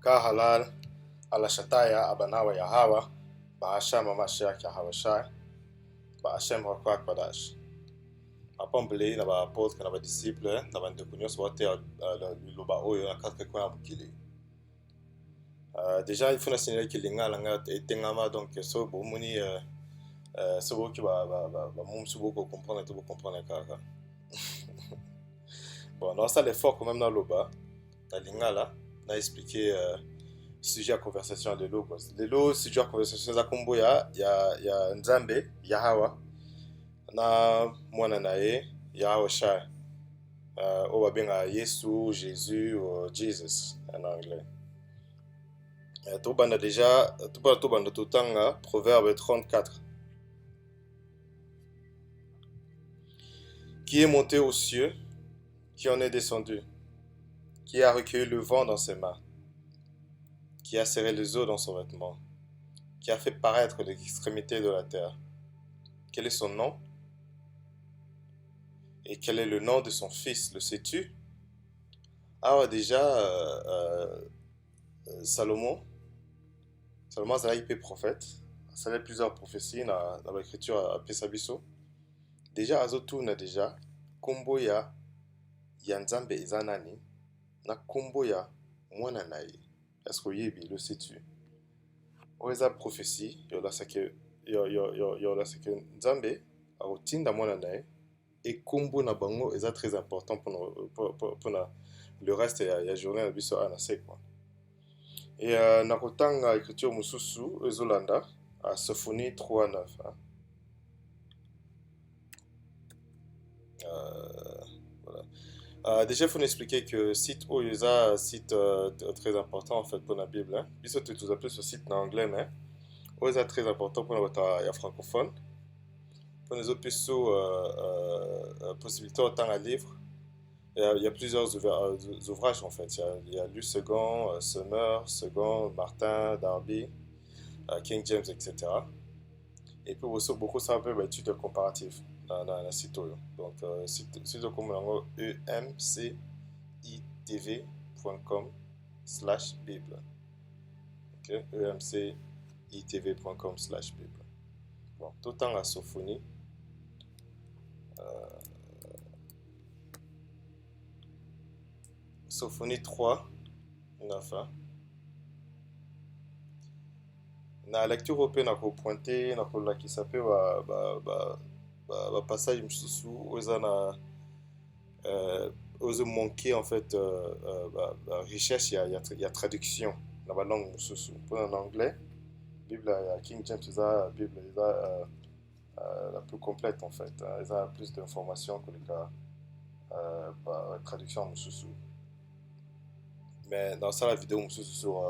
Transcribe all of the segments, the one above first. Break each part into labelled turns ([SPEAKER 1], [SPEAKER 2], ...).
[SPEAKER 1] ka halal ala shataya abanawa ya hawa ba Hashem Mashiach ya hawa shai ba Hashem Rakwa Kodash apambele na ba apôtre na ba disciple na ba ndeko nyonso bate liloba oyo na kati kwa mokili. Déjà il faut signaler que lingala nga etengama donc so bomoni so boki ba mumsu boko comprendre to comprendre kaka. Bon, on ça l'effort quand même dans loba na lingala na expliquer sujet à conversation de l'eau. De l'eau, sujet à conversation za kombo ya Nzambe, Yahawa, na mwana nae, Yahawa Shai. Ou bien Yesu, Jésus ou Jesus en anglais. Tout banda déjà, tout banda tout temps, Proverbe 34. Qui est monté aux cieux, qui en est descendu, qui a recueilli le vent dans ses mains, qui a serré les eaux dans son vêtement, qui a fait paraître l'extrémité de la terre. Quel est son nom? Et quel est le nom de son fils? Le sais-tu? Alors déjà, Salomon a été prophète. Ça a plusieurs prophéties dans l'écriture à Pesabiso. Déjà, Azotuna déjà, Kombo ya Nzambe Izanani, na Kombo ya Mwananaï. Est-ce que Yebi, le sais-tu? Oeza prophétie, yola sake Nzambe, a otinda Mwananaï, et Kombo na bango est très important pour le reste il y a journée à biso anase quoi. Et na kotanga écriture mususu ezolanda à Sophonie 3:9. Voilà. Déjà, il faut expliquer que site Oyoza, site très important en fait pour la Bible. Hein. Biso tu nous appelles ce site en anglais, mais Oyoza très important pour la francophone. Pour les autres possibilités autant à livre. Il y a plusieurs ouvrages en fait. Il y a Lu Second, Summer, Second, Martin, Darby, King James, etc. Et puis aussi beaucoup ça un peu études comparatives dans la site. Donc site comme emcitv.com/bible. Ok, emcitv.com/bible. Bon, tout le temps à Sophonie. Sophonie 3, 9. Na lecture européenne à pointer, na la qui s'appelle passage mususu ozana ozo manquer en fait richesse il y a traduction dans la langue mususu pour en anglais Bible ya King James la Bible la plus complète en fait ils ont plus d'informations que la traduction mususu. Mais dans ça, la vidéo sur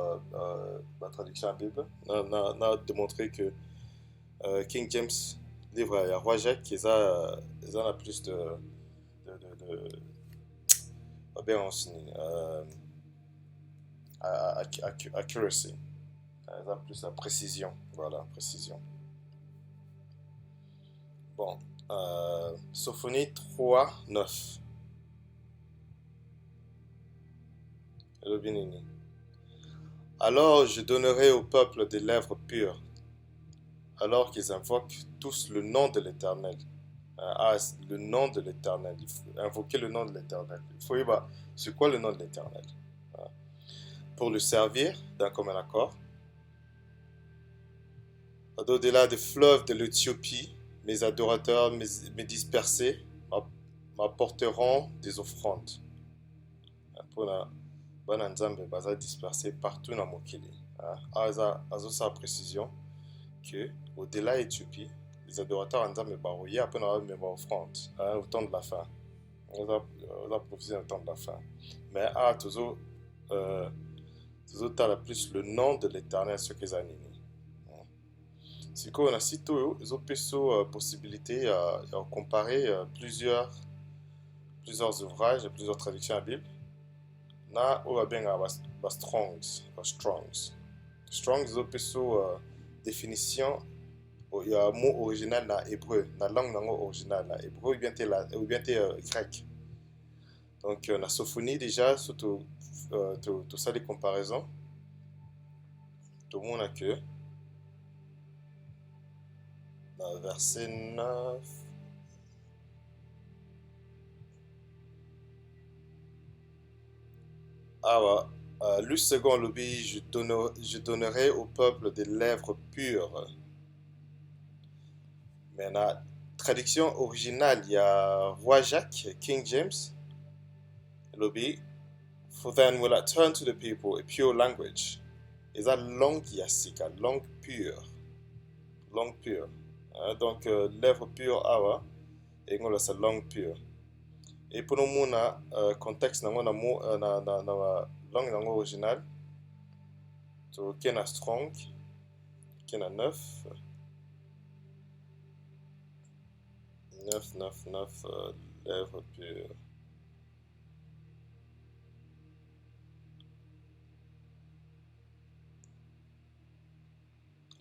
[SPEAKER 1] la traduction à la Bible, on a démontré que King James, livre à Roi Jacques, ils ont plus de accuracy, ils ont plus de précision, voilà, précision. Bon, Sophonie 3:9. Alors je donnerai au peuple des lèvres pures, alors qu'ils invoquent tous le nom de l'Éternel. Le nom de l'Éternel. Il faut invoquer le nom de l'Éternel. Il faut dire, c'est quoi le nom de l'Éternel? Pour le servir d'un commun accord. Au-delà des fleuves de l'Éthiopie, mes adorateurs, mes dispersés, m'apporteront des offrandes. Pour la Bana Nzambe baza dispersé partout dans Mokili. Sa précision que au-delà Éthiopie, les adorateurs Nzambe barouillé après dans la même offrande au temps de la fin. On a profité au temps de la fin. Mais toujours t'as plus le nom de l'Éternel ce qu'ils ont nini. Si on a cité ils ont possibilité à comparer plusieurs ouvrages, plusieurs traductions à la Bible. Na oba benga ba Strongs. Strongs zo peso définition il y a un mot original na hébreu, na langue nango originale na hébreu ou bien grec. Donc la sophonie déjà surtout tout ça des comparaisons tomona que dans verset 9, awa lu second lobi, je donnerai au peuple des lèvres pures. Mais la traduction originale, il y a Roi Jacques, King James, lobi, for then will I turn to the people a pure language. Et ça, langue yasika, langue pure. Langue pure. Donc, lèvres pures, awa, et on c'est langue pure. Et pour nous, na contexte, na langue originale, to kena strong, kena 9, 9, 9, 9, lèvres pures.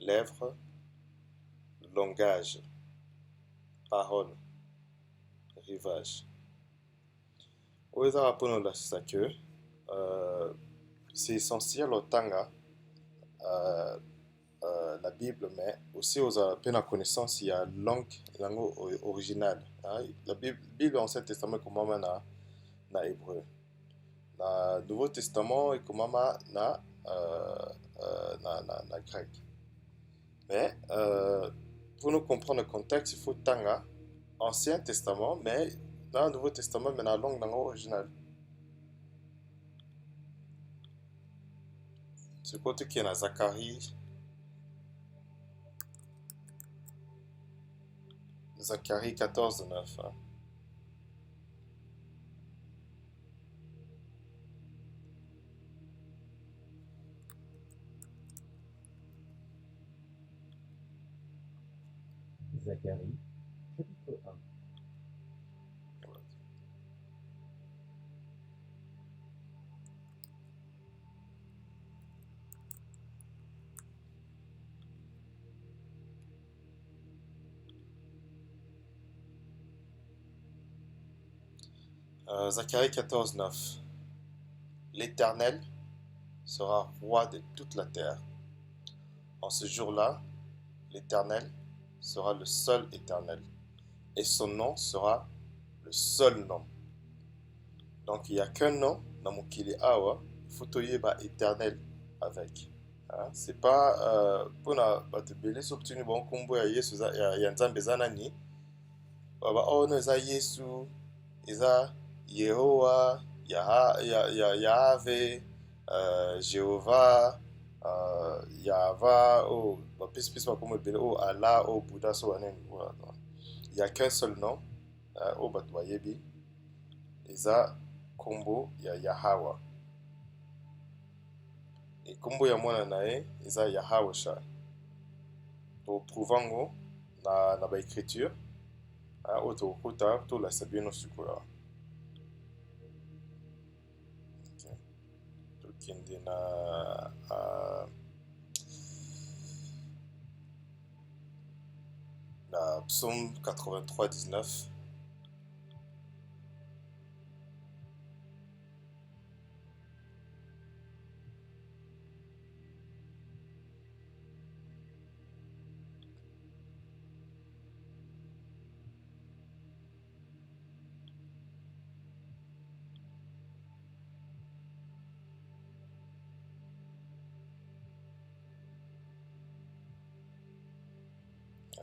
[SPEAKER 1] Lèvres, langage, parole, rivage. Au rapport là, c'est ça que c'est essentiel au tanga la Bible, mais aussi aux peine à connaissance il y a langue originale. Hein. La Bible Ancien Testament est comme na hébreu. Na Nouveau Testament est comme na grec. Mais pour nous comprendre le contexte, il faut tanga Ancien Testament, mais dans le Nouveau Testament, mais la langue originale. Ce côté qui est dans Zacharie 14, 9. Hein.
[SPEAKER 2] Zacharie, chapitre 1.
[SPEAKER 1] Zacharie 14, 9. L'Éternel sera roi de toute la terre. En ce jour-là, l'Éternel sera le seul éternel. Et son nom sera le seul nom. Donc il n'y a qu'un nom dans mon Kili Awa. Il faut ba éternel avec. Hein? C'est pas pour na batebele s'obtenir bon combo ya Yesu ya nzambe zanani. Baba oh no za Yesu, eza Yehowa, Yahvé, Jéhovah, Yahva, oh, plus comme oh Allah, oh Bouddha, so anen. Il n'y a qu'un seul nom, oh Batwayebi, eza Kombo ya Yahawa. Et Kombo ya mwana nae, eza Yahawa sha. To trouvango na ba écriture, auto kuta to la sabino sukura. Kindi na psaume 83, 19.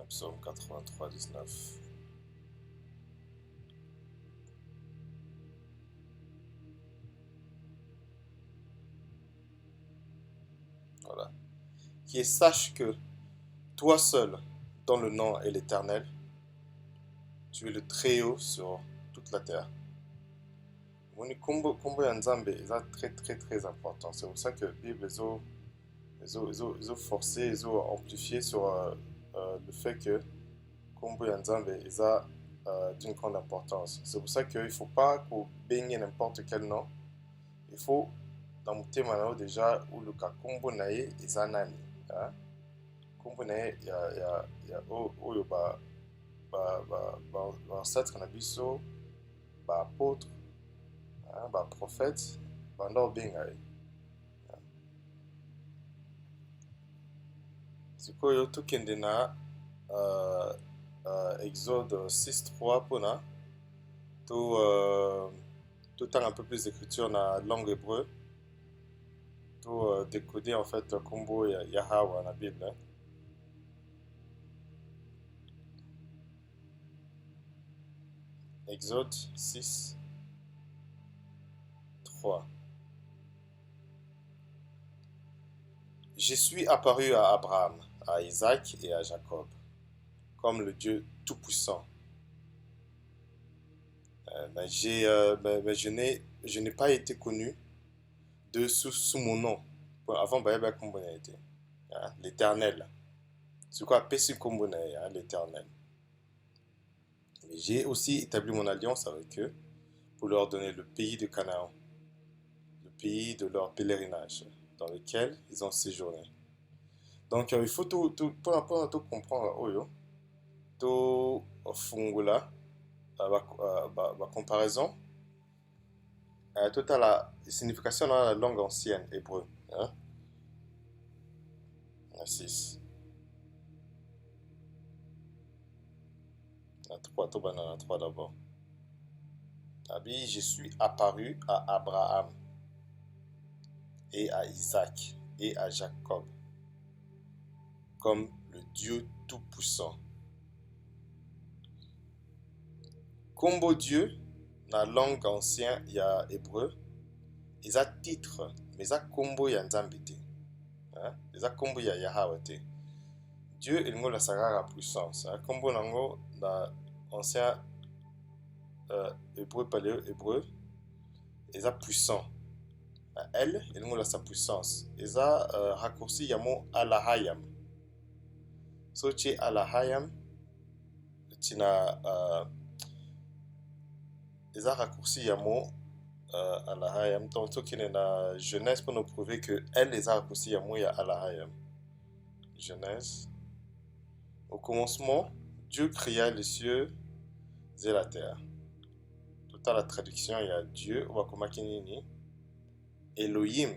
[SPEAKER 1] Psaume 83, 19. Voilà. Qui est sache que toi seul, dans le nom est l'Éternel, tu es le Très-Haut sur toute la terre. Kombo ya Nzambe est très très très important. C'est pour ça que la Bible est forcé, est amplifié sur le fait que Kombo ya Nzambe est d'une grande importance. C'est pour ça qu'il ne faut pas qu'on baigne n'importe quel nom. Il faut dans mon thème déjà où le cas Kombo nae est nani. Kombo nae ya oyo ba ancêtre na biso ba apôtre ba prophète banda obenga ye. sikoyo tokende na Exode 6:3 mpona totanga un peu plus d'écriture na langue hébreu to décoder en fait kombo ya Yahweh na Bible. Exode 6:3. Je suis apparu à Abraham, à Isaac et à Jacob, comme le Dieu Tout-Puissant. Mais je n'ai pas été connu sous mon nom. Avant, l'Éternel. C'est quoi l'Éternel. Mais j'ai aussi établi mon alliance avec eux pour leur donner le pays de Canaan, le pays de leur pèlerinage, dans lequel ils ont séjourné. Donc il faut tout comprendre oyo tout fungula la comparaison toute la signification dans la langue ancienne hébreu, hein? 6 3 tout 3 d'abord. Je suis apparu à Abraham et à Isaac et à Jacob comme le Dieu Tout-Puissant. Combo Dieu, dans la langue ancienne, il y a hébreu, ils ont titre, mais ils ont combo ya Nzambite. Ils ont combo ya Yahweh. Dieu, il a la sagara puissance. Combo nango, dans l'ancien hébreu, paléo-hébreu, ils ont puissant. Elle, il a sa puissance. Ils ont raccourci yamo Alahayam. So tu es Alahayam, tu n'as ils ont raccourci yamo Alahayam. Donc tu es dans Genèse pour nous prouver que elle les a raccourci yamo ya Alahayam. Genèse. Au commencement, Dieu créa les cieux et la terre. Tout à la traduction, il y a Dieu, Wakomakinini, Elohim.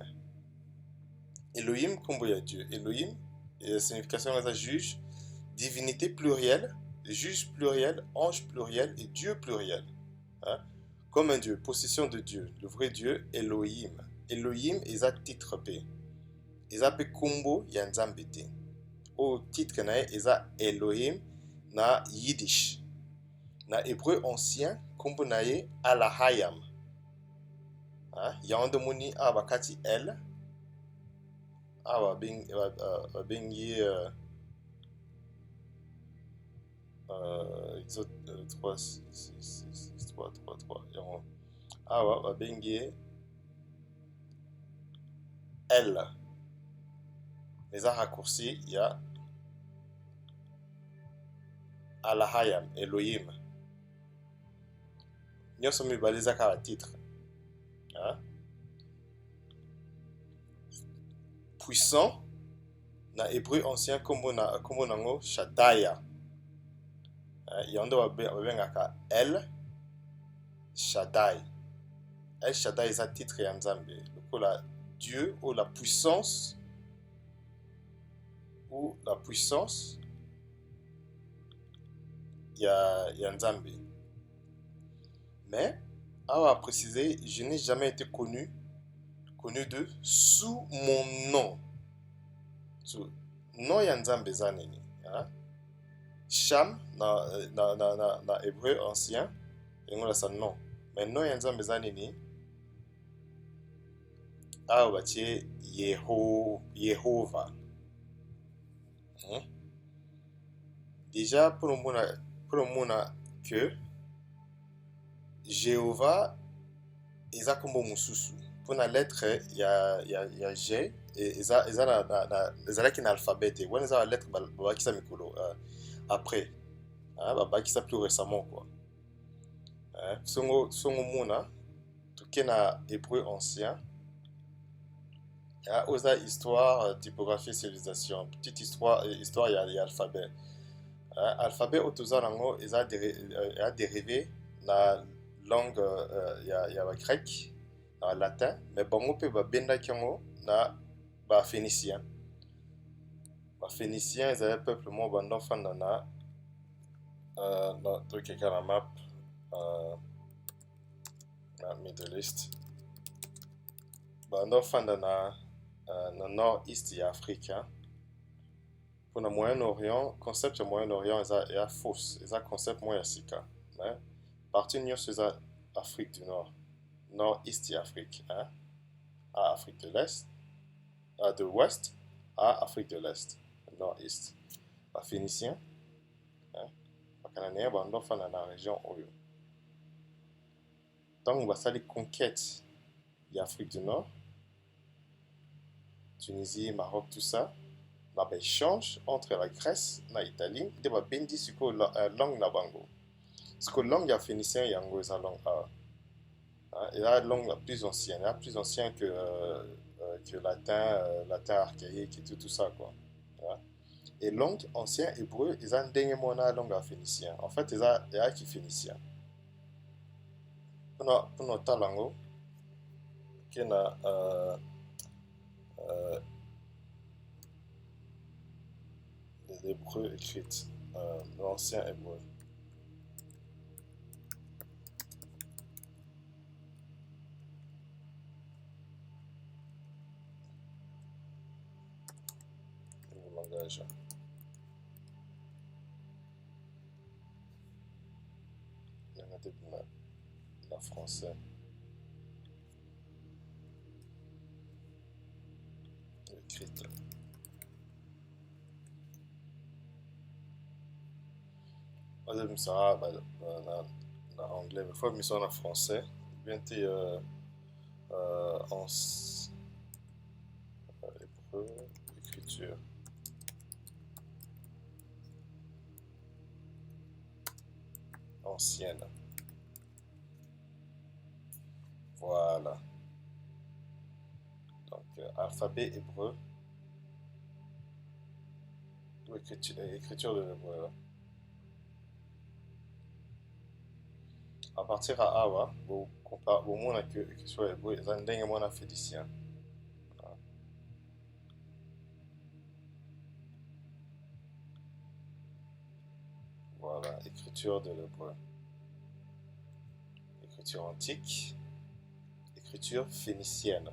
[SPEAKER 1] Elohim, comme il y a Dieu. Elohim, et la signification de la juge, divinité plurielle, juge pluriel, ange pluriel et Dieu pluriel. Hein? Comme un Dieu, possession de Dieu, le vrai Dieu, Elohim. Elohim, ils ont titre P. Ils ont combo, il y a un Zambete. Au titre, ils ont Elohim na Yiddish. Na hébreu ancien, combo nae Alahayam. Il y a un demoni à Bakati El. Bengi Exode 3, 6, 3, 3, 3. Bengi L. Les a raccourcis, il y a Alahayam, Elohim. Nous sommes balisés à titre. Puissant, na hébreu ancien, comme nango Shaddaya. Il y a un El Shaddai. El Shaddai est un titre en Zambie. La Dieu ou la puissance. Ou la puissance. Il y a un Zambie. Mais, à préciser, je n'ai jamais été connu de sous mon nom. Non, il y a un Zambie zaneni. Sham, na hébreu ancien, il y a son nom. Mais non, il y a un Zambie zaneni. Yehovah. Déjà, pour le monde que Jéhovah, ils ont comme Moussousou. Pour la lettre, il y a G, et ils ont qui alphabet. Ils ont la lettre qui s'est après. Qui s'est plus récemment. Songo Mouna, tout qui est hébreu ancien. Il y a aussi histoire, typographie, civilisation. Petite histoire, il y a l'alphabet. L'alphabet, il a dérivé la langue, il y a le grec, le latin, mais bon, on peut benda kiango na phénicien. Phéniciens, ils avaient un peuple mort pendant Fandana, dans truc qui la map, la Middle East. Pendant Fandana, dans le nord-est de l'Afrique, pour le Moyen-Orient, concept du Moyen-Orient est fausse, c'est un concept moins sika. Partie de c'est l'Afrique du Nord, nord-est de l'Afrique, à Afrique de l'Est, de l'Ouest, à Afrique de l'Est, nord-est. Les Phéniciens, les Cananéens, pendant Fandana, dans la région Oyo. Donc, on va faire les conquêtes d'Afrique du Nord, Tunisie, Maroc, tout ça. On va échange entre la Grèce et l'Italie. On va bien dire la langue na bango. Parce que la langue phénicien est la langue et la langue la plus ancienne, la plus ancienne que latin archaïque et tout ça quoi. Et langue ancienne hébreu, ils ont un dernier mot dans la langue phénicien. En fait, ils ont qui phénicien. Pour notre langue, qui na l'hébreu écrit, l'ancien hébreu. Le langage. La français. Écrit. Moi, ça en anglais, mais fois, mais en français. Bien, t'es en hébreu, écriture. Ancienne. Voilà. Donc, alphabet hébreu. Ou écriture de l'hébreu. À partir de Awa, vous comparez au monde que écriture hébreu, ils ont un dernier mot phénicien. Voilà, écriture de l'hébreu. Écriture antique, écriture phénicienne.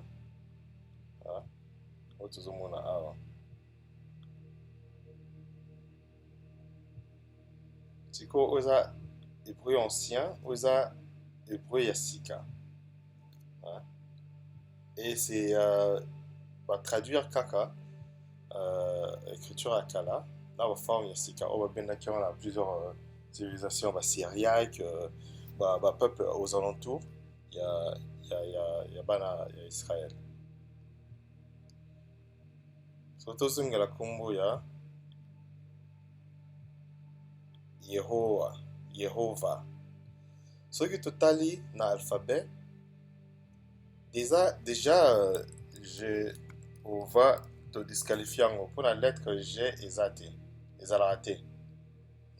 [SPEAKER 1] Tout le monde a. C'est quoi, aux hébreu ancien, aux hébreu yassika. Et c'est va traduire kaka, écriture akala, là on va faire yassika. On va bien d'accord, on a plusieurs civilisations syriaques, peuple aux alentours. Il y a Israël. Surtout si la combo ya Yehovah. Ce qui totali na alphabet, déjà on va te disqualifier pour la lettre G ezalate.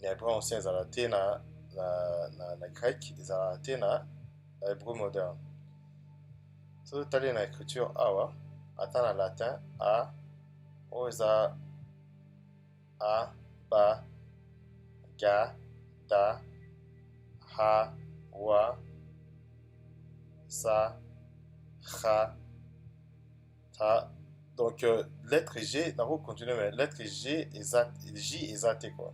[SPEAKER 1] Les hébreux anciens ezalate na grec, ezalate na hébreu moderne. Ce qui totali na écriture awa, attend na latin a, oza a, ba, ga, da, ha, wa, sa, ha, ta. Donc, lettre G, on va continuer, mais lettre G, J, exacté quoi.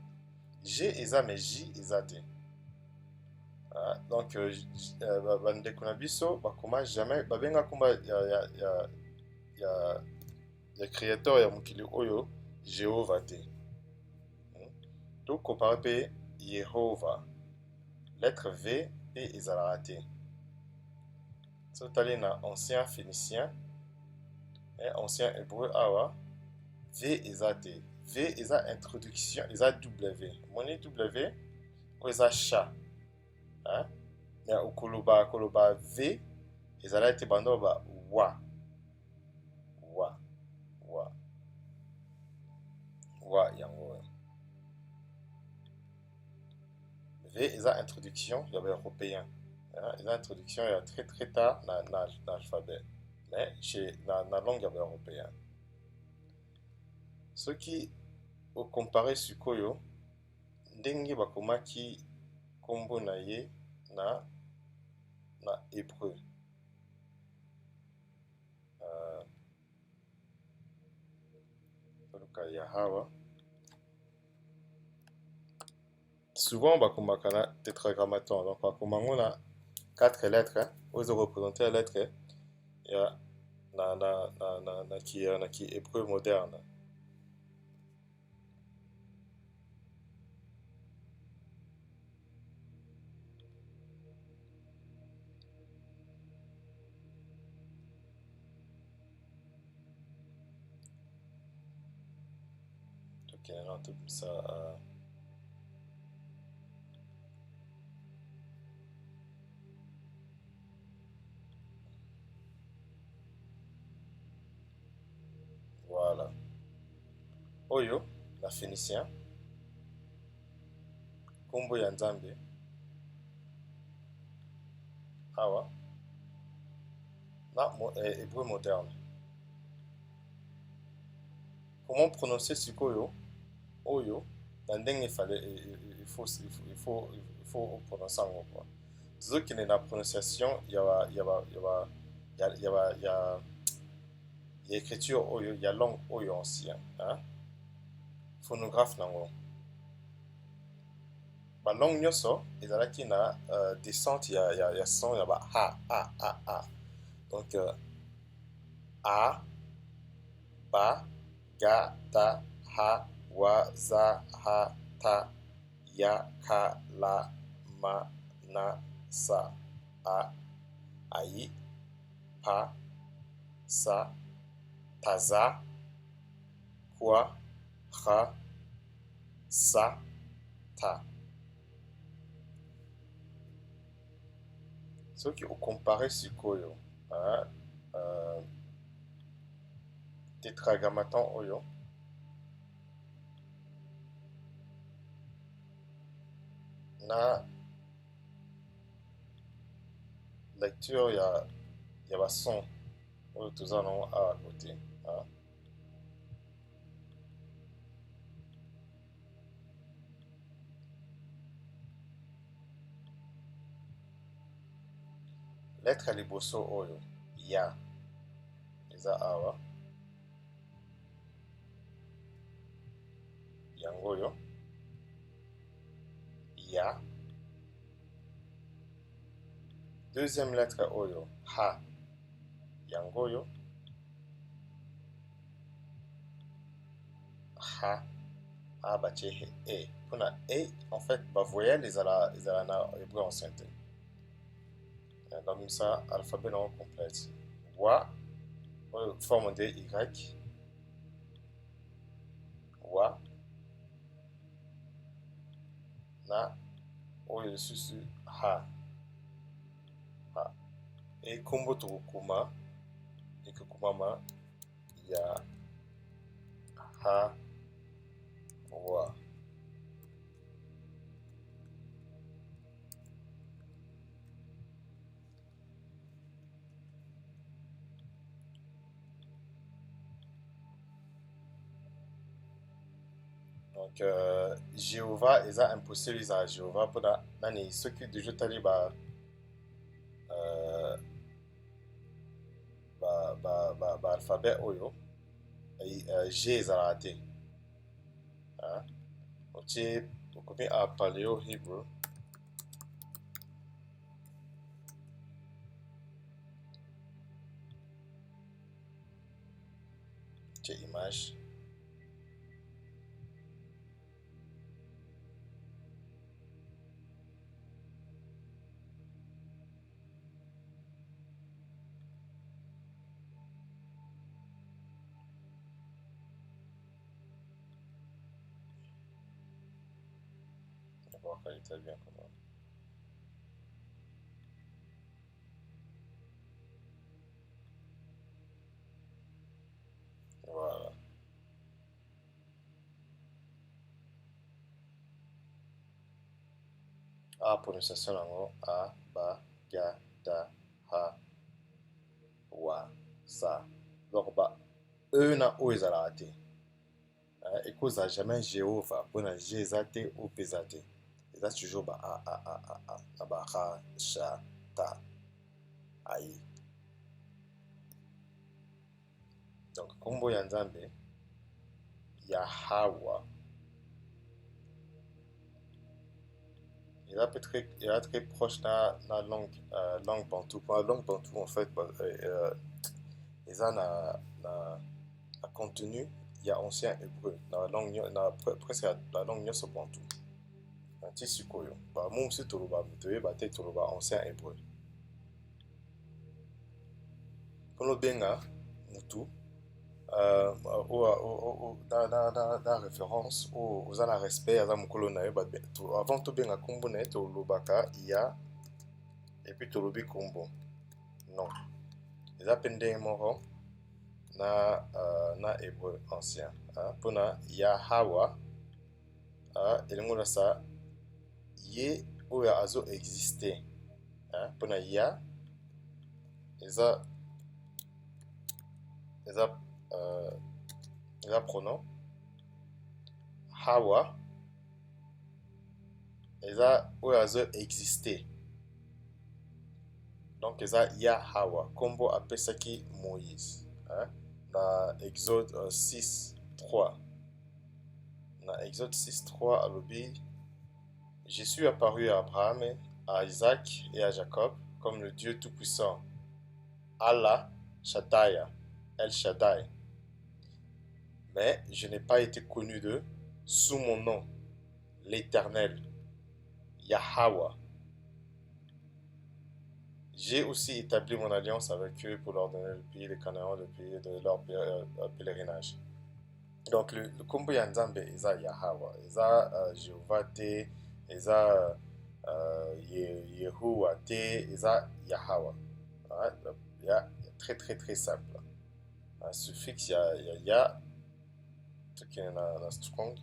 [SPEAKER 1] G, exact, mais J, exacté. Donc, bande konabiso, comment jamais, benga kumba ya créateur ya mukili oyo, Jéhovah te. Donc, comparé Yehovah, lettre V et ezalate. So, t'allais na ancien phénicien, ancien hébreu awa, V ezate. V eza introduction, eza W. Moni W, ou eza sha. Ya okoloba V, ezalate bando ba wa. Wa yango. V eza introduction, il y avait européen. Eza introduction, il y a très tard dans l'alphabet. Mais dans la langue européenne. Ce qui okompare sikoyo ndenge bakomaki nkombo na ye na hébreu. Toluka ya hawa souvent bakomaka na tétragrammaton, donc bakoma yango na 4 lettres oyo eza représente lettre ya na ki hébreu moderne. Ok, non, tout ça. Voilà. Oyo, la phénicien. Kombo ya Nzambe. Awa. Na hébreu moderne. Comment prononcer sikoyo? Oyo. Na ndenge il faut prononcer en quoi. Disons qu'il y a une prononciation, il y a écriture oyo, il y a langue oyo ancien. Hein? Phonographe nango. Ba langue nyoso, ezalaki na descente, il y a son, il y a ba ha. Donc a, ba, ga, ta, ha, wa, za, ha, ta, ya, ka, la, ma, na, sa, a, ai, pa, sa, taza, kwa, ha, sa, ta. Ce qui au comparé sikoyo, tétragrammaton oyo, na lecture il y a son oyo toza nango à côté. Hein? Lettre ya liboso oyo ya eza awa yango oyo ya. Deuxième lettre oyo ha yango oyo ha a batie e pona e en fait ba voyelle ezala na hébreu ancien te. Comme ça alphabet non complète. Wa forme de y wa na oyo susu ha et kombo tokokoma ekokomama ya ha wa. Donc Jéhovah eza impossible eza Jéhovah mpona nani soki deja tali ba alphabet oyo G ezalaka te. Otie okomi a paleo Hebrew tie image voir qu'elle était bien comment. Voilà. A prononciation nango a ba ga da ha wa sa. Donc ba e na o ezalaka te. Et cause à jamais Jéhovah, pour na Jézate ou Pesate. Et là, toujours, bah, Abara, Sha, Ta, Aïe. Donc, Kombo Yanzambe, Yahawa. Il est très proche de la langue bantou. Pour la langue bantou, en fait, ils ont un contenu, il y a ancien hébreu. Dans la langue, presque la langue nyoso bantou. Un petit sukoyo. Bah, mon si toloba, mitoye, bah, te toloba ancien hébreu. Quand on benga, mutu, na référence aux ana respect aza mokolo na ye avant tobenga kombo na ye tolobaka ya et puis tolobi kombo non eza mpe ndenge moko na hébreu ancien mpona ya hawa elingi olasa ye oyo azo existe mpona ya eza pronom hawa eza oyo azo existe donc eza ya hawa kombo apesaki Moïse na Exode 6:3 na Exode 6:3 alobi je suis apparu à Abraham, à Isaac et à Jacob comme le Dieu tout-puissant Allah Shaddai El Shaddai, mais je n'ai pas été connu d'eux sous mon nom, l'Éternel, Yahweh. J'ai aussi établi mon alliance avec eux pour leur donner le pays des Canaans, le pays de leur pèlerinage. Donc le combo Yanzambe, Eza Yahweh, Eza Jéhovah Te, Eza Yehoua Te, Eza Yahweh. Il y a très très très simple. Un suffixe, il y a ce qui est dans strong.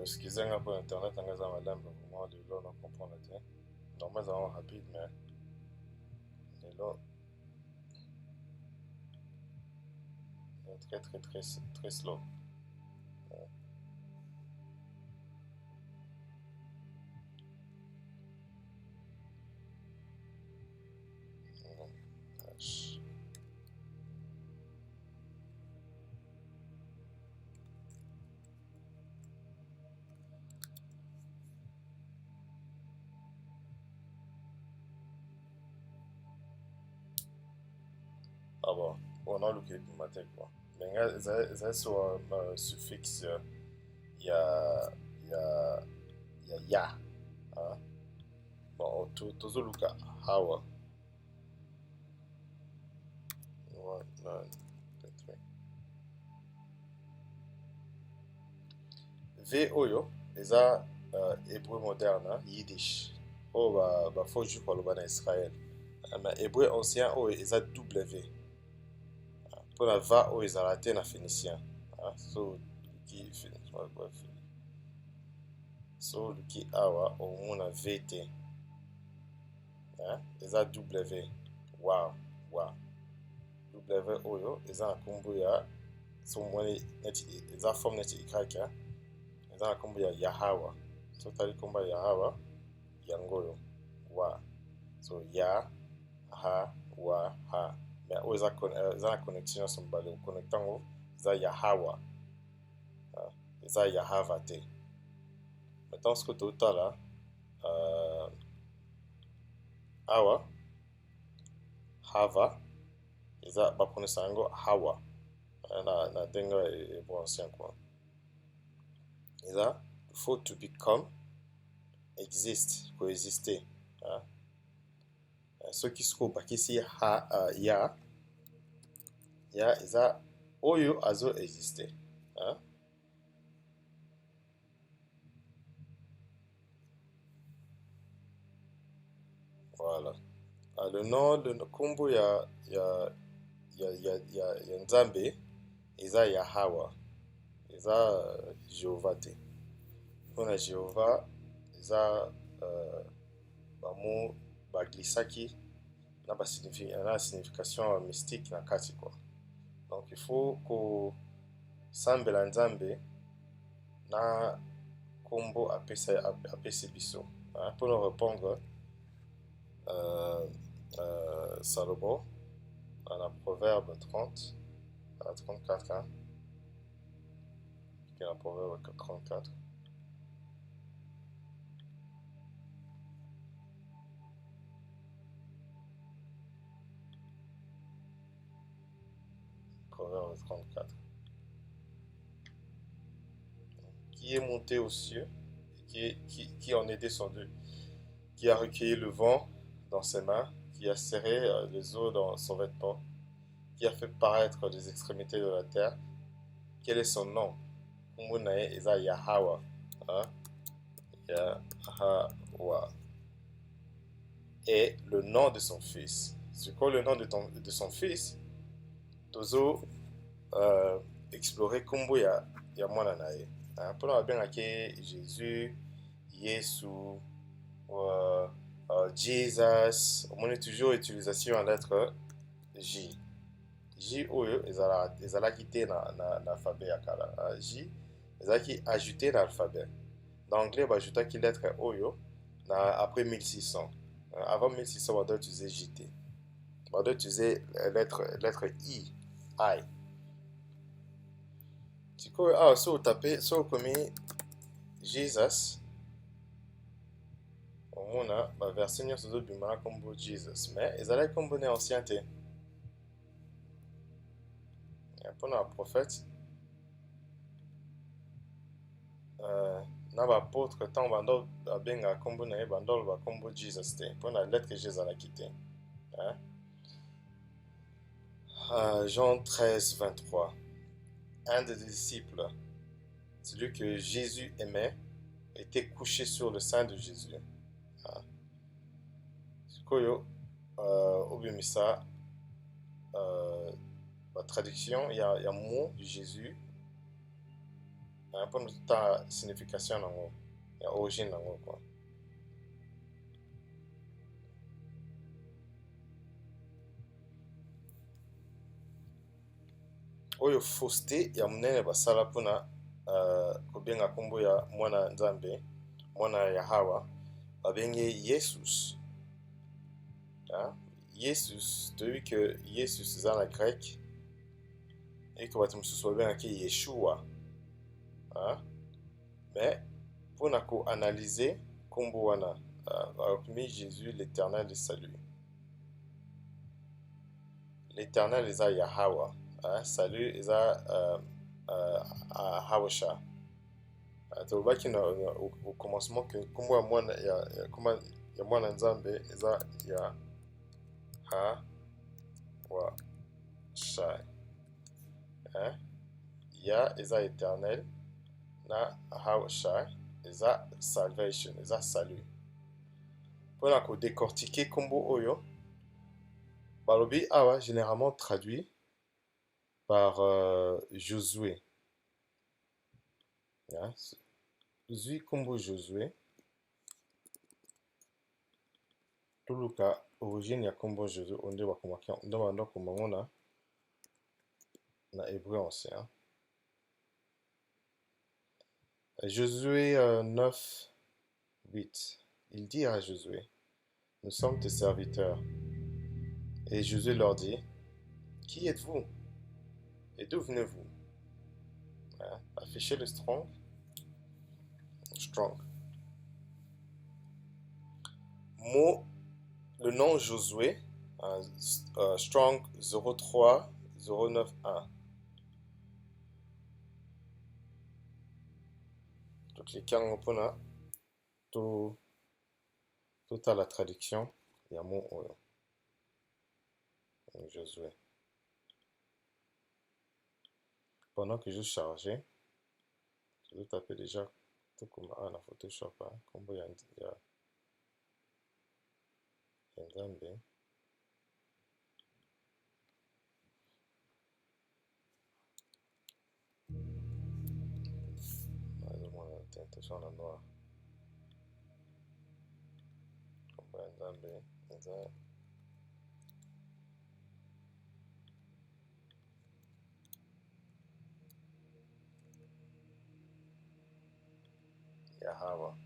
[SPEAKER 1] Excusez-moi pour internet, on a madame, vraiment de l'eau, on comprend le temps. Normalement, c'est rapide, mais de l'eau est très très très très slow. Ah bon, on a le qui est matin quoi. Mais ça sur suffixe, il y a ya. Bon, tout le cas, hawa. V oyo, eza hébreu moderne, yiddish. Oh, bah, faut juste pour le ban Israël. Mais hébreu ancien, oh, eza W. Pour la va, oh, eza raté na phénicien. So, le qui awa, au moins na VT. Eza W. Wow, wow. W oyo, eza na kombo ya, so mwene, eza forme neti ikraka. Eza na kombo ya Yahawa. So tali kombo ya Yahawa, yangoyo. Wa. So ya, ha, wa, ha. Mais oyo eza na connexion son bale. Connectango, eza Yahawa. Eza Yahava te. Maintenant, ce que tu as là, awa, hava, eza ba prononcer yango hawa. Na denga e bon ancien quoi. Eza faut to become, exist, coexister. Ceux qui se bakisi ya eza oyo azo exister. Voilà. Le nom de kombo ya Nzambe eza Yahawa. Eza Jéhovah te. Pour la Jéhovah, eza bamo baglisaki na signification mystique na kati quoi. Donc il faut kosambela nzambe na kombo apesi biso pour nous répondre. Salomon dans la Proverbe 30 à 34 hein, qui est la Proverbe 34. Proverbe 34. Qui est monté aux cieux, qui en est descendu, qui a recueilli le vent dans ses mains, qui a serré les eaux dans son vêtement, qui a fait paraître les extrémités de la terre. Quel est son nom? Kumunae eza Yahweh. Hein? Yahweh. Et le nom de son fils. C'est quoi le nom de son fils? Tozo explorer kombo ya mwana na ye. Mpona babengaki Jésus, Yesu, Jesus, on a toujours utilisation en lettre J. J oyo ezalaki te na alphabet ya kala. J ezalaki ajouté na alphabet. Dans anglais bajoutaki lettre oyo après 1600. Avant 1600 on doit utiliser JT. On doit utiliser lettre I. I. Sikoyo so tape so komi Jesus omona baverset nyonso ezobima kombo Jesus, mais ezalaki kombo na ancien te. Mpona baprophète na baapôtre ntango bando babengaka kombo na ye bando oloba kombo Jesus te mpona lettre G ezalaki te. Jean 13, 23. Un des disciples, celui que Jésus aimait, était couché sur le sein de Jésus. Sikoyo obimisa la traduction, il y a un mot de Jésus pour notre signification, il y a origine quoi. Oyo fausseté ya munene basala mpona kobenga kombo ya mwana nzambe mwana Yahawa babenge Jesus. Jesus, toyebi que Jesus eza na grec eke bato mosusu babengaki Yeshua. Mais mpona koanalyse kombo wana bakomi Jésus l'éternel de salut. L'éternel eza Yahawa. Salut eza Hawasha. Tolobaki au commencement que kombo ya mwana nzambe eza Yahawasha. Ya eza éternel na Hawasha eza salvation, eza salut. Mpona kodécortiquer kombo oyo balobi awa généralement traduit par Josué. Zui kombo Josué. Toluka origine ya kombo Josué onde bakomaki ndo bando komangona na hébreu ancien. Josué 9, 8. Il dit à Josué, nous sommes tes serviteurs. Et Josué leur dit, qui êtes-vous? Et d'où venez-vous? Affichez le strong. Mot, le nom Josué, strong 03 091. Donc les kango pona toute la traduction, il y a mot Josué. Pendant que je chargeais, je vais taper déjà tout comme la Photoshop, comme il y a Nzambe. Tentation en noir. ya nzambe eza Yahawa.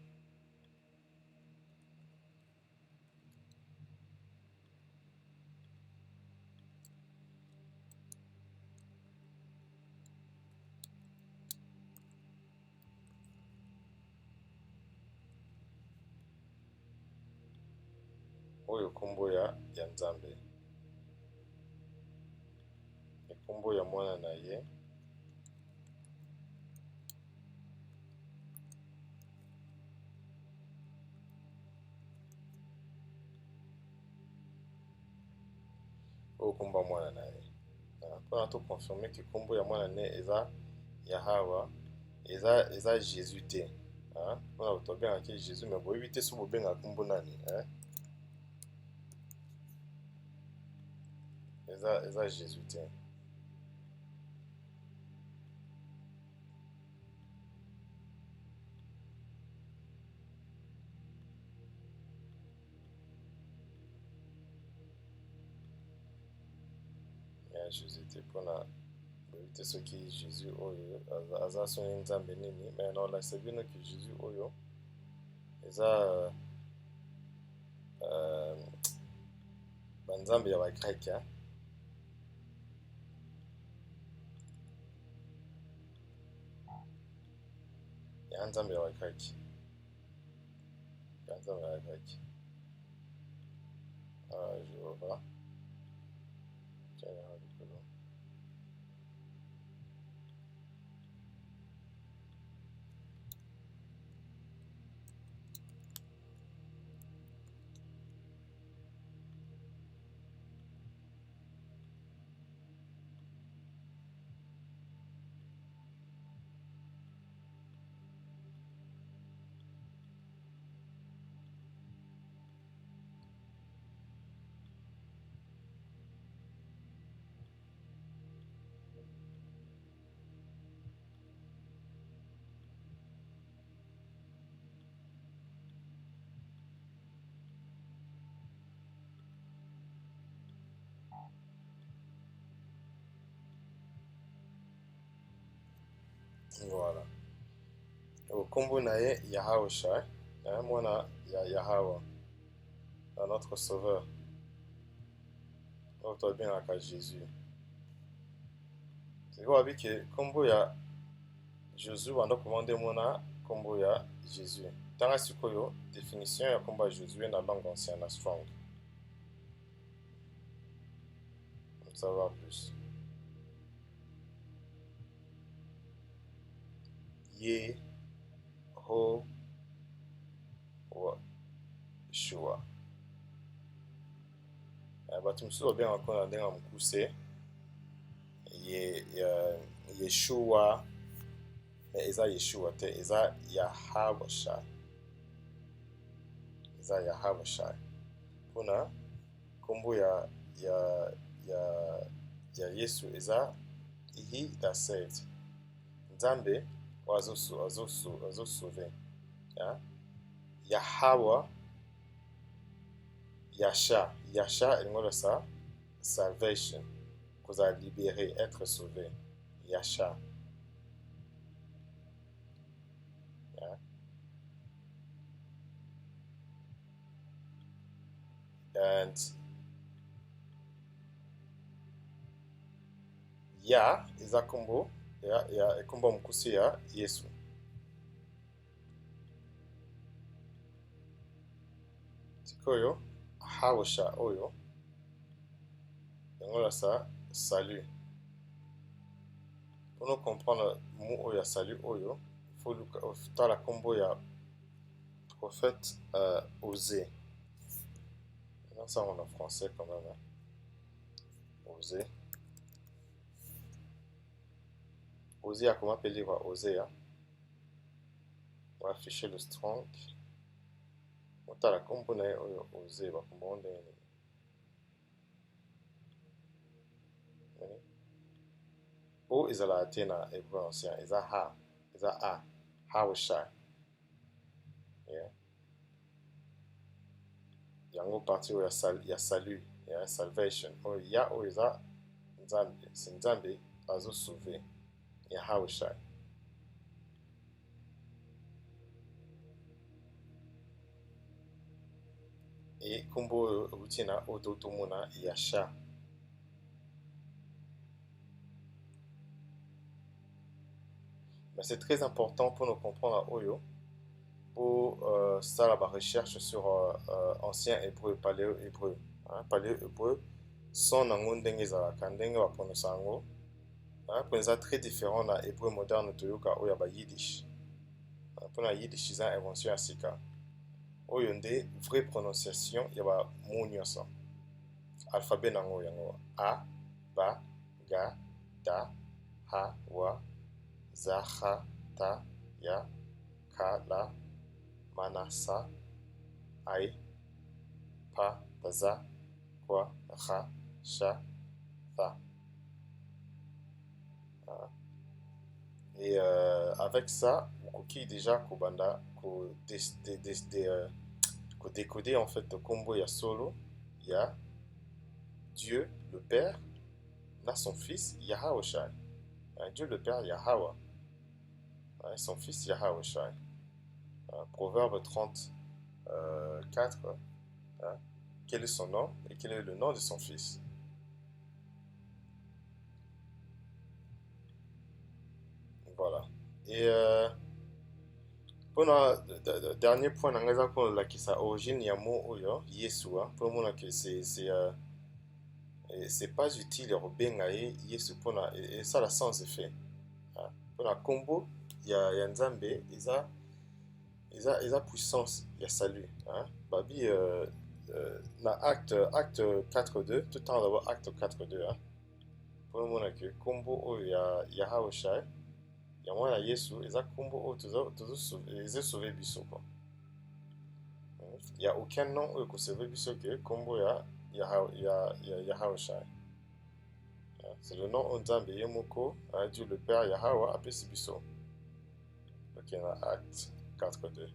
[SPEAKER 1] Oyo kombo ya nzambe, kombo ya mwana na ye oyo kombo ya mwana na ye mpona to confirme ke kombo ya mwana na ye eza Yahawa, eza Jésus te mpona tobengaki Jésus me boyebi te so bobengaka kombo nani eza Jésus te. Ya Jésus te mpona boyebi te soki Jésus oyo aza soni nzambe nini, me naolakisa bino ke Jésus oyo eza banzambe ya bagreke ya nzambe ya bagreke Jehova likolo. Voilà. Kombo na ye Yahawashai, mwana ya Yahawa, notre sauveur, oyo tobengaka Jésus. sikoyo abi ke kombo ya Jésus banda komande mona kombo ya Jésus. Tanga sikoyo définition ya kombo ya Jésus na langue ancienne na Strong. On va savoir plus. Ye ho wa shua. Bato mosusu babengaka na ndenge ya mokuse Yeshua, eza Yeshua te, eza Yahawashai. Eza Yahawashai. Mpona kombo ya Yesu eza he that saved. Nzambe azo sauver. Yahawa Yasha elingola sa salvation, kozala libéré, être sauvé. Yasha. And eza kombo kombo mokusi ya Yesu. Sikoyo Hawasha oyo yangola sa salut. Pour nous comprendre mot oyo ya salut oyo, il faut tala kombo ya prophète Osée. Ça on en français quand même. Osée. Osée a comment appeler Osée. On va afficher le Strong. On tala kombo na oyo Osée ba kombo ndenge. O ezala te na hébreu ancien, eza Hawashai. Yeah. yango parti oyo ya salut ya salvation oyo ya oyo eza nzambe c'est nzambe azosauve Yahweh Shai. Et kombo outi na oyo tomona Yasha. Mais c'est très important pour nous comprendre Oyo, pour ça la recherche sur ancien hébreu, paléo-hébreu. Paléo-hébreu, son nango ndenge ezalaka ndenge baprononce yango mpenza très différent na hébreu moderne toyoka oyo ya ba yiddish. Mpona yiddish eza invention ya sika oyo nde vraie prononciation ya bamots nyonso. Alphabet nango yango a, ba, ga, da, ha, wa, za, ha, ta, ya, ka, la, mana, sa, ai, pa, za, kwa, ra, sha, tha. Et avec ça, Koki déjà Kobanda, ko décoder en fait combo il y a solo, il y a Dieu le Père, là son fils Yahweh Shai. Dieu le Père Yahweh, son fils Yahweh Shai. Proverbe 34, quel est son nom et quel est le nom de son fils. Voilà. Et pour le dernier point, sa origine, il y a un mot, Yeshua. Pour le moment, c'est pas utile, et ça a sans effet. Pour la combo, il y a Nzambe, il a puissance, il y a salut. Babi, acte 4.2, tout le temps d'avoir acte 4.2. Pour le moment, combo, il y a Yahweh Shai. Il y a moins la Yesu, ils ont combo ils ont sauvé biso quoi. Il n'y a aucun nom où que sauvé biso que combo Yahweh Shai. C'est le nom Onzambe Yemoko, Dieu le Père Yahweh appelé biso. Donc il y a acte 4.2.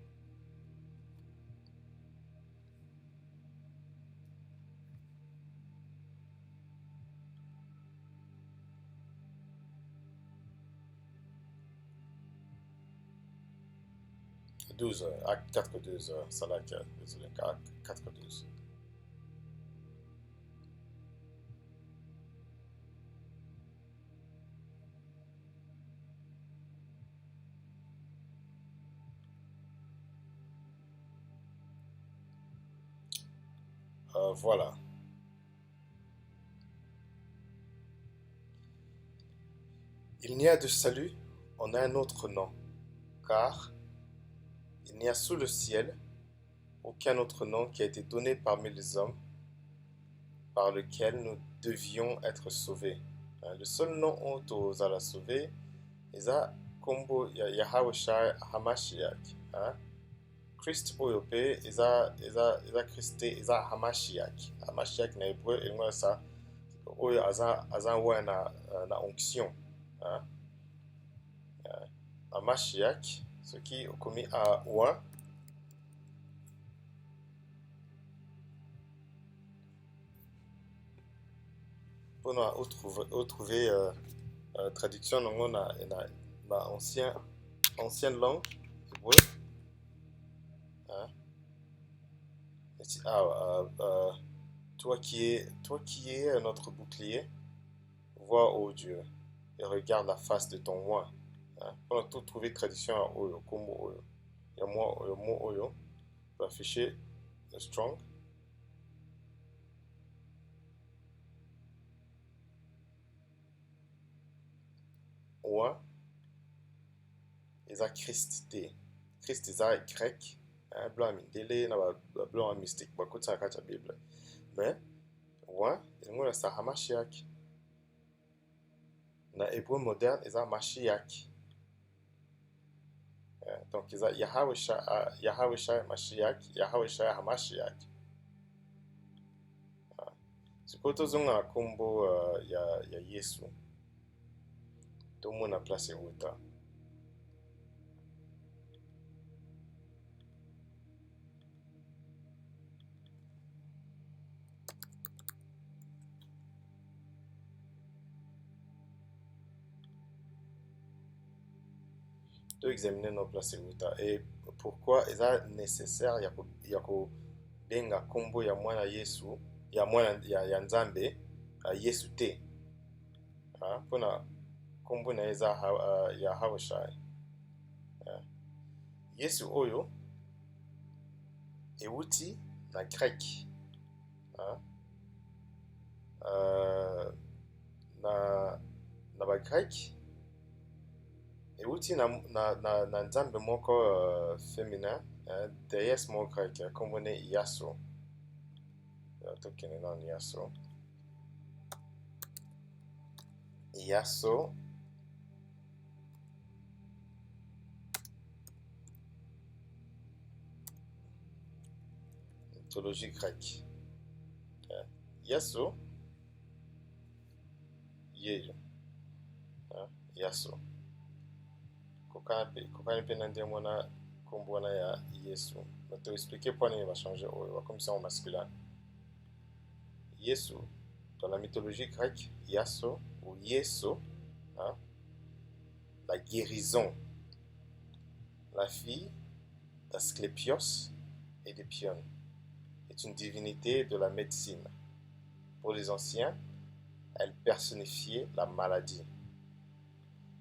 [SPEAKER 1] Acte 4.12, ça là, désolé, acte 4.12. Voilà. Il n'y a de salut en un autre nom, car il n'y a sous le ciel aucun autre nom qui a été donné parmi les hommes par lequel nous devions être sauvés. Le seul nom où tu as sauvé, c'est Kombo Yahweh Shai Hamashiach. Christ Oyope, c'est Christ, c'est Hamashiach. Hamashiach na hébreu, et moi ça, Oyo aza ouais na onction. Hamashiach, ce qui est commis à ouin. Pour nous trouver traduction dans la ancienne langue hébreu. Toi qui es notre bouclier, vois ô Dieu et regarde la face de ton roi. Pour nous trouver traduction à Oyo, comme Oyo. Il y a le mot Oyo, pour afficher le strong. Ouin, ils a Christ T. Christ is a grec, blanc mindele, na blanc mystique, ba kutsa kacha Bible. Mais ouin, ils ont sa Hamashiach. Na hébreu moderne, ils a Mashiach. Donc ils a Yahweh Shai Mashiach, Yahweh Shai Hamashiach. Ce que tu as combo ya Yesu. Tout le monde a placé où tu. toexamine nos place euta et pourquoi eza nécessaire ya kobenga nkombo ya mwana yesu ya mwana ya nzambe yesu te mpona nkombo na ye eza Yahawashi. Yesu oyo euti na grec na bagrec euti na nzambe moko féminin déesse moko grec nkombo ne Yaso. Tokende nano Yaso mythologie grecque. Yaso yeyo Yaso kokani mpe na nde mwana nkombo wana ya Yesu na toexplike mpo nini bachange oyo bakomisa en masculin. Yesu dans la mythologie grecque, Yaso ou Yeso, la guérison, la fille d'Asclépios et d'Épione, est une divinité de la médecine. Pour les anciens, elle personnifiait la maladie.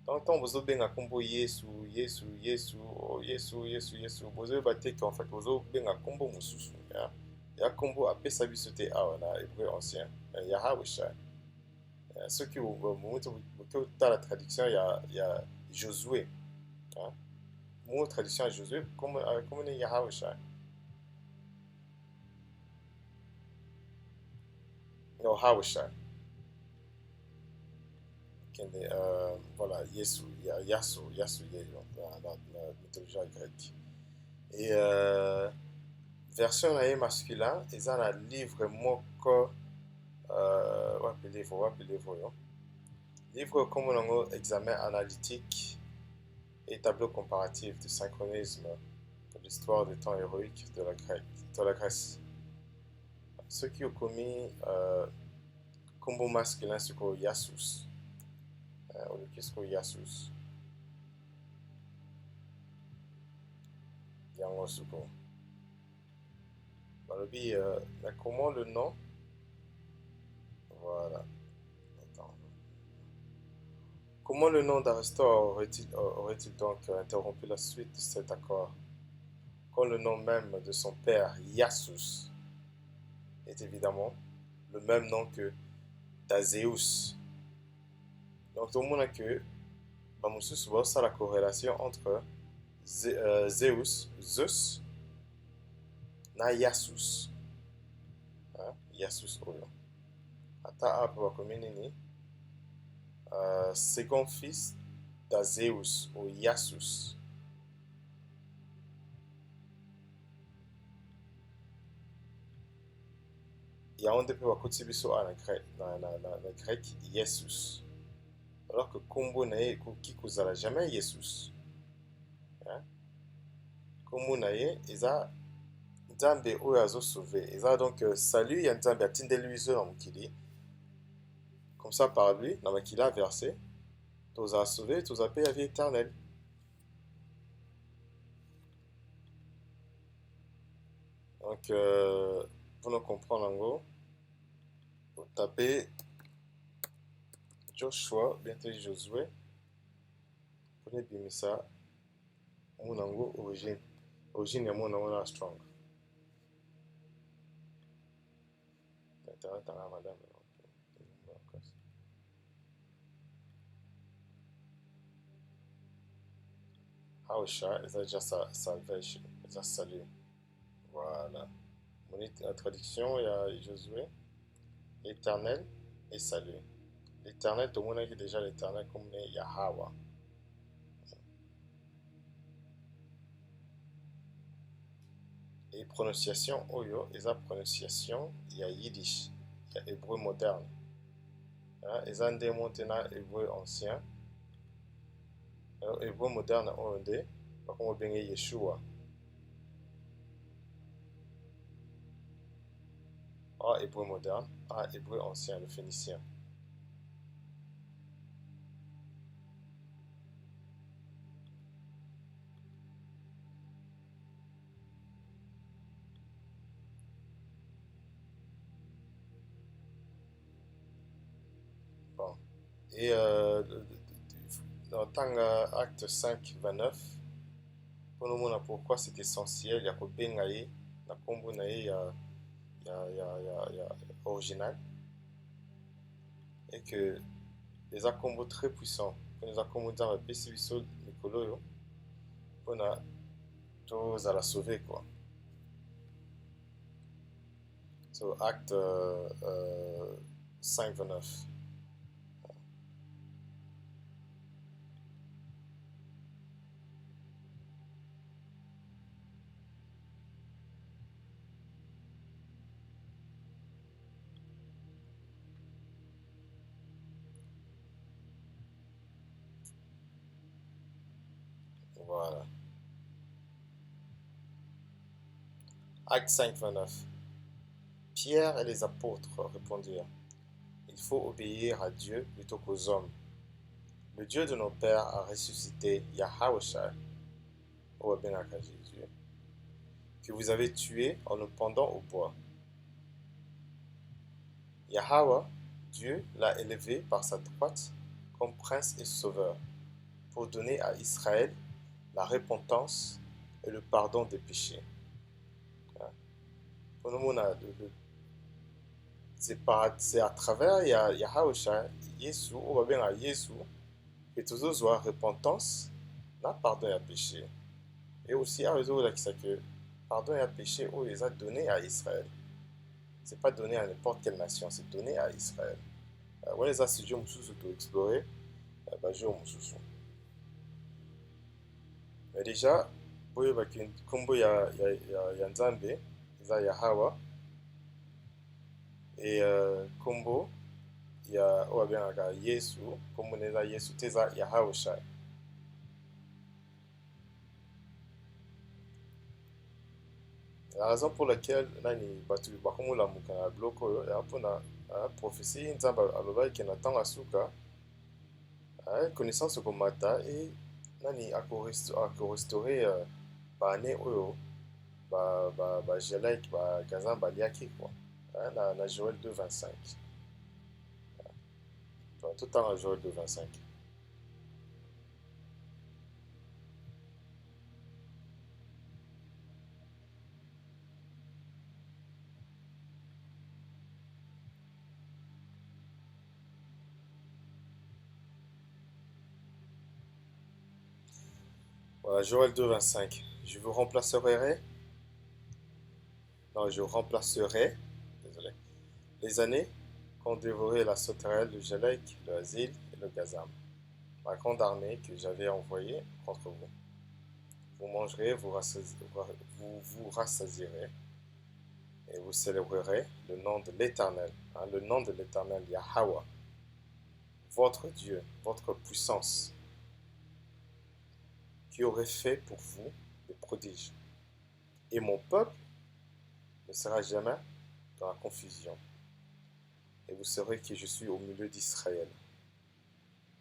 [SPEAKER 1] Donc, quand vous avez un combo Yesu, Yesu, Yesu, oh Yesu, Yesu, Yesu, vous avez battu qu'en fait, vous avez un combo Moussousou. Il y a un combo à Pessabisoté à hébreu ancien, Yahawashi. Ceux qui ont la traduction, il y a Josué. Mon traduction à Josué, comme on est Yahawashi. Non, Hawashi. Voilà, Yesu, Yasu, dans la mythologie grecque. Et version masculin, ils ont un livre moko, livre comme un examen analytique et tableau comparatif de synchronisme de l'histoire des temps héroïques de la Grèce. Ceux qui ont commis combo masculin, c'est quoi Yasus. Qu'est-ce que Yasus? Yango Suko. Mais comment le nom? Voilà. Attends. Comment le nom d'Aristor aurait-il donc interrompu la suite de cet accord quand le nom même de son père, Yasus, est évidemment le même nom que d'Azéus. Donc tout le monde a que c'est la corrélation entre Zeus, na Yasus. Yasus oyo. Ata apa comme nini second fils d'Azéus ou Yasus. Il y a un peu de biso na grec Jesus. Alors que kombo na ye qui kozala jamais Jesus. Kombo na ye eza nzambe oyo azo sauver. Eza donc salut ya nzambe atindeli biso na mokili. Comme ça par lui na makili a versé toza sauver, toza pe la vie éternelle. Donc pour nous comprendre en gros, vous tapez Joshua, bientôt Josué. Prenez bien ça. Mon ango origine. Origine est mon ango strong. Internet à madame. Hawashi, c'est juste salvation. C'est salut. Voilà. La traduction, il y a Josué, éternel et salut. L'éternel, tout le monde a déjà l'éternel comme Yahweh. Et prononciation, oyo, et la prononciation, il y a Yiddish, il y a hébreu moderne. Et ça, démonté dans hébreu ancien. Hébreu moderne, on dit, par contre, on dit Yeshua. Hébreu moderne, hébreu ancien, le phénicien. Et dans acte 5, 29, pour nous montrer pourquoi c'est essentiel, il y a Bengaye, la combo nae, il y a original, et que les combos très puissants, que les combos dans le PCB Nicolo, on a tous à la sauver quoi. So, acte 5, 29. Voilà. Acte 5, 29. Pierre et les apôtres répondirent: il faut obéir à Dieu plutôt qu'aux hommes. Le Dieu de nos pères a ressuscité Yahushua, Jésus, que vous avez tué en le pendant au bois. Yahweh, Dieu, l'a élevé par sa droite comme prince et sauveur, pour donner à Israël la repentance et le pardon des péchés. Pour nous, c'est à travers Yahushua, Yesu, on va bien à Yesu, que tous autres ont repentance, n'a pardon et péché. Et aussi, à eux autres, que pardon et péché, on les a donnés à Israël. C'est pas donné à n'importe quelle nation, c'est donné à Israël. On les a studiés, on s'est exploré, je suis. Mais déjà, comme il y a Nzambe, il y a Yahweh, et Kombo, il y a Yesu, comme on est là, Yesu, il y a Yahushua. La raison pour laquelle nani batu bakomula mukana bloko oyo ya mpona prophétie nzambe alobaki ke na ntango asuka connaissance ekomata e nani akorestore baane oyo bagelike bagazan baliaki kwa na Joël 2, 25. Tout le temps à Joël 2, 25. Voilà, Joël 2, 25. Je remplacerai, désolé, les années qu'ont dévoré la sauterelle, le gélec, le asile et le gazam, ma grande armée que j'avais envoyée contre vous. Vous mangerez, vous rassasierez et vous célébrerez le nom de l'Éternel, le nom de l'Éternel, Yahweh, votre Dieu, votre puissance, qui aurait fait pour vous des prodiges. Et mon peuple ne sera jamais dans la confusion. Et vous saurez que je suis au milieu d'Israël,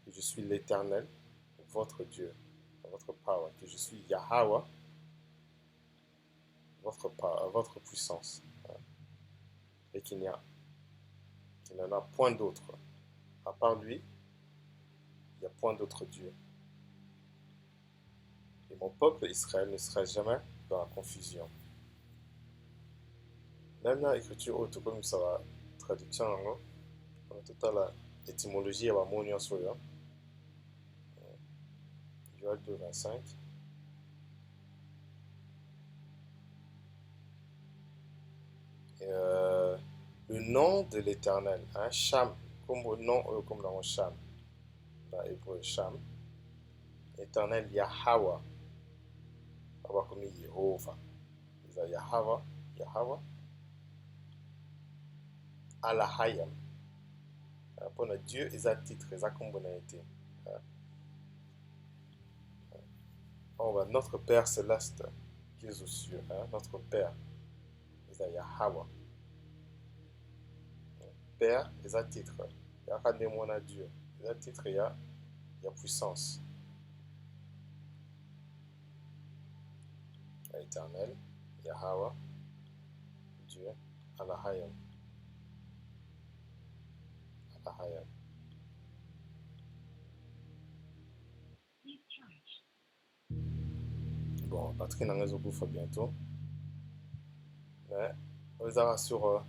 [SPEAKER 1] que je suis l'Éternel, votre Dieu, votre power, que je suis Yahweh, votre puissance, et qu'il n'y en a point d'autre. À part lui, il n'y a point d'autre Dieu. Et mon peuple Israël ne sera jamais dans la confusion. Même dans l'écriture haute, comme ça va, traduction, en total, l'étymologie, il y a un sur Joël 2, 25. Le nom de l'Éternel, Sham, comme le nom, comme dans Sham, dans l'hébreu Sham, l'Éternel Yahweh, comme Jéhovah, il y a Yahweh, Alahayam, pour notre Dieu, il a titre, il a comme bonité. Notre Père céleste qui est aux cieux, notre Père, il y a Yahweh. Père, il a titre, il y a démon à Dieu, il a titre, il y a puissance. Éternel, Yahweh, Dieu, Alahayam. bon batterie na ngai ezokufa bientôt mais ezala sur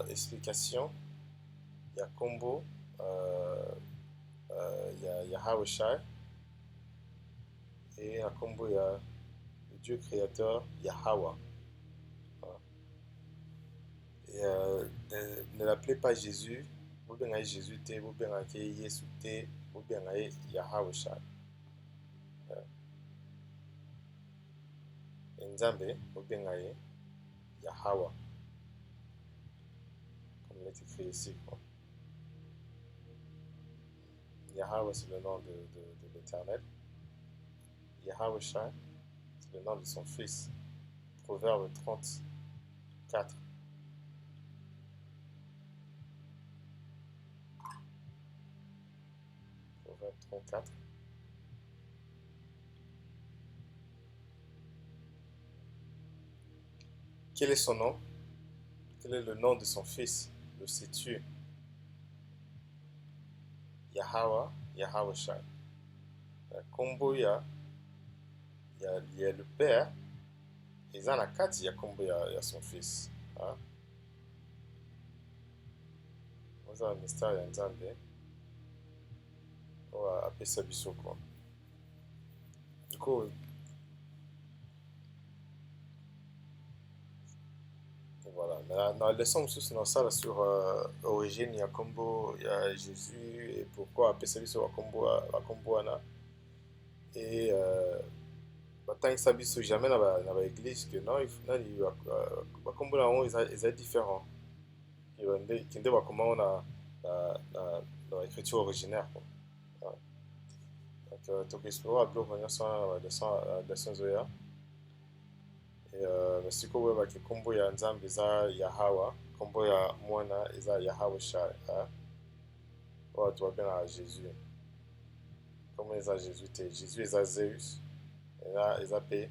[SPEAKER 1] explication ya kombo ya Yahweh Shai et la combo il y a le Dieu créateur Yahweh. Voilà. Et ne l'appelez pas Jésus, vous bien Jésus te, vous bien Yesu te, vous bien Yahweh Shai. Et Nzambe, vous bien Yahweh, comme il est écrit ici. Quoi. Yahweh c'est le nom de l'Éternel. Yahweh Shai, c'est le nom de son fils. Proverbe 34. Proverbe 34. Quel est son nom? Quel est le nom de son fils? Le sais-tu? Yahweh, Yahweh Shai. Kombo il y a le père. Et dans la carte, il y a Kombo, il y a son fils. Hein? Vous avez un mystère, il y a un Nzambe. On va appeler ça Bisso, quoi. Du coup, voilà. Mais dans la leçon, c'est ça sur origine, il y a Kombo, il y a Jésus, et pourquoi appeler ça Bisso à Kombo, Anna. Et tant que ça Bisso jamais dans l'église, que non, il y a Kombo, ils sont différents. Qui est comment on a l'écriture originaire, quoi. Ouais. Donc, tu peux explorer un peu revenir sur la leçon Zoya. Et mais ko we baki kombo ya Nzambe eza Yahweh, kombo ya mwana eza Yahweh Shai. Watu wapena Jésus. Kombo eza Jésus te. Jésus eza Zeus. Eza pe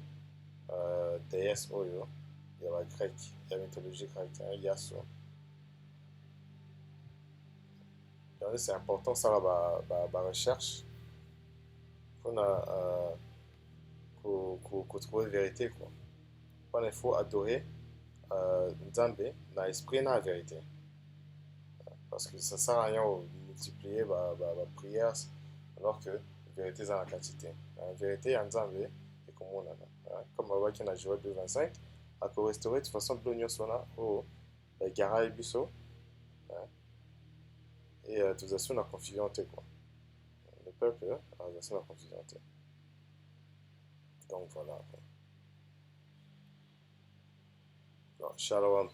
[SPEAKER 1] déesse oyo ya ba grec, ya mythologie grecque, Yaso. Donc c'est important ça la recherche. On a trouver vérité quoi. Il faut adorer Nzambe dans l'esprit na la vérité. Parce que ça ne sert à rien de multiplier la prière alors que la vérité est dans la quantité. La vérité est Nzambe et comme on a. Comme on voit qu'il y a Joël 2,25, à restaurer de toute façon l'union sona au Gara et Bisso et tout ça la confusion quoi. Le peuple a la confusion. Donc voilà. Shalom.